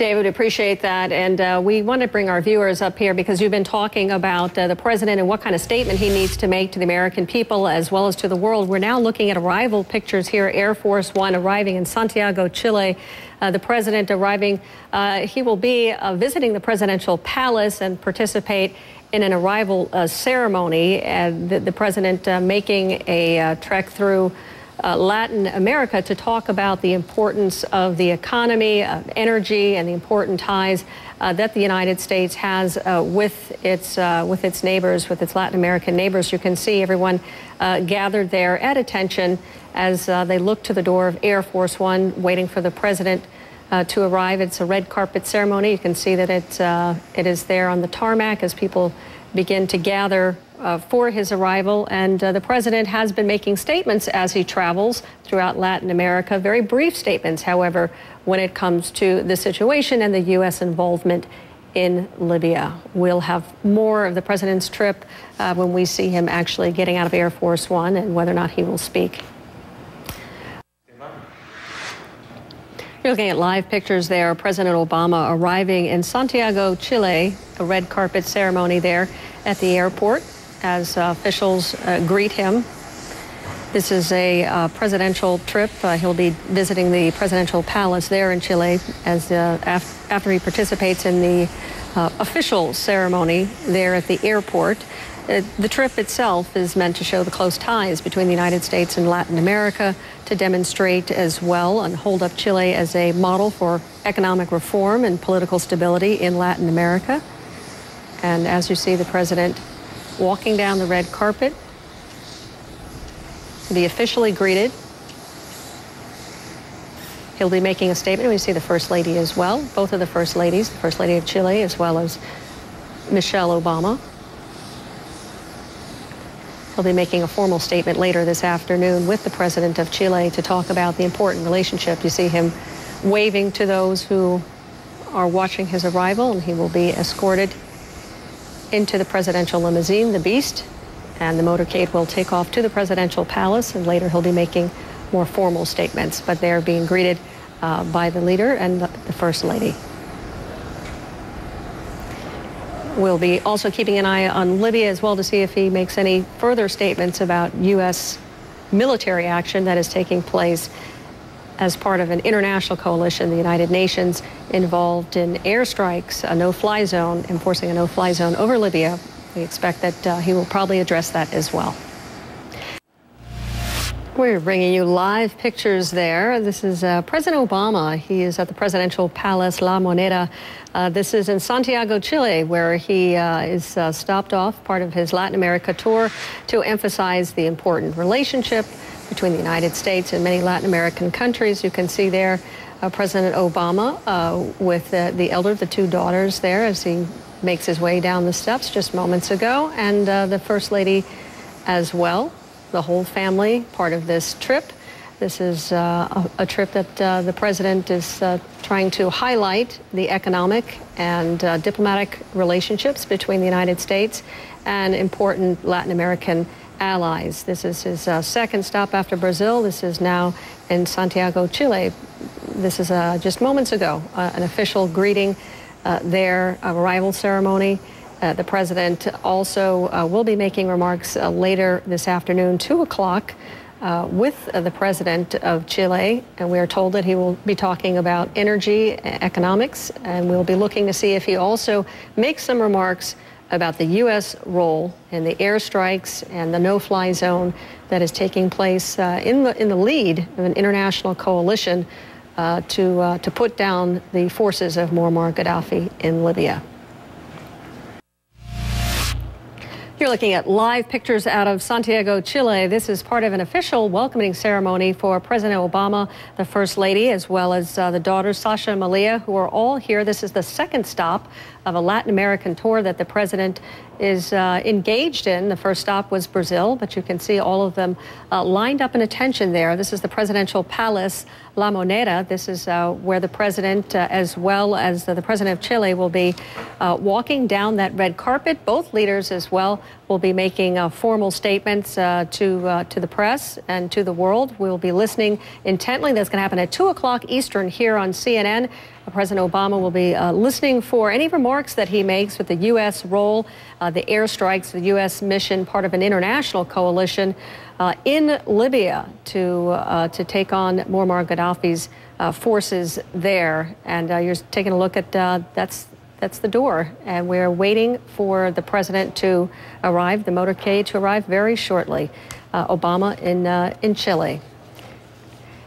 David, appreciate that. And we want to bring our viewers up here because you've been talking about the president and what kind of statement he needs to make to the American people as well as to the world. We're now looking at arrival pictures here. Air Force One arriving in Santiago, Chile. The president arriving. He will be visiting the presidential palace and participate in an arrival ceremony. The president making a trek through Latin America to talk about the importance of the economy, of energy, and the important ties that the United States has with its neighbors, with its Latin American neighbors. You can see everyone gathered there at attention as they look to the door of Air Force One, waiting for the president to arrive. It's a red carpet ceremony. You can see that it is there on the tarmac as people begin to gather for his arrival. And the president has been making statements as he travels throughout Latin America, very brief statements, however, when it comes to the situation and the U.S. involvement in Libya. We'll have more of the president's trip when we see him actually getting out of Air Force One and whether or not he will speak. You're looking at live pictures there. President Obama arriving in Santiago, Chile, a red carpet ceremony there at the airport as officials greet him. This is a presidential trip. He'll be visiting the presidential palace there in Chile as after he participates in the official ceremony there at the airport. The trip itself is meant to show the close ties between the United States and Latin America, to demonstrate as well and hold up Chile as a model for economic reform and political stability in Latin America. And as you see the president walking down the red carpet to be officially greeted, he'll be making a statement. We see the First Lady as well, both of the First Ladies, the First Lady of Chile as well as Michelle Obama. He'll be making a formal statement later this afternoon with the president of Chile to talk about the important relationship. You see him waving to those who are watching his arrival, and he will be escorted into the presidential limousine, the Beast, and the motorcade will take off to the presidential palace, and later he'll be making more formal statements. But they're being greeted by the leader and the First Lady. We'll be also keeping an eye on Libya as well to see if he makes any further statements about U.S. military action that is taking place as part of an international coalition, the United Nations, involved in airstrikes, a no-fly zone, enforcing a no-fly zone over Libya. We expect that he will probably address that as well. We're bringing you live pictures there. This is President Obama. He is at the presidential palace La Moneda. This is in Santiago, Chile, where he is stopped off, part of his Latin America tour, to emphasize the important relationship between the United States and many Latin American countries. You can see there President Obama with the two daughters there as he makes his way down the steps just moments ago, and the First Lady as well. The whole family part of this trip. This is a trip that the president is trying to highlight the economic and diplomatic relationships between the United States and important Latin American allies. This is his second stop after Brazil. This is now in Santiago, Chile. This is just moments ago, an official greeting there, arrival ceremony. The president also will be making remarks later this afternoon, 2 o'clock, with the president of Chile. And we are told that he will be talking about energy, economics, and we'll be looking to see if he also makes some remarks about the U.S. role in the airstrikes and the no-fly zone that is taking place in the lead of an international coalition to put down the forces of Muammar Gaddafi in Libya. You're looking at live pictures out of Santiago, Chile. This is part of an official welcoming ceremony for President Obama, the First Lady, as well as the daughters, Sasha and Malia, who are all here. This is the second stop of a Latin American tour that the president is engaged in. The first stop was Brazil, but you can see all of them lined up in attention there. This is the presidential palace, La Moneda. This is where the president, as well as the president of Chile, will be walking down that red carpet. Both leaders as well will be making formal statements to the press and to the world. We'll be listening intently. That's going to happen at 2 o'clock Eastern here on CNN. President Obama will be listening for any remarks that he makes with the U.S. role, the airstrikes, the U.S. mission, part of an international coalition in Libya to take on Muammar Gaddafi's forces there. And you're taking a look at that's the door, and we're waiting for the president to arrive, the motorcade to arrive very shortly. Obama in Chile.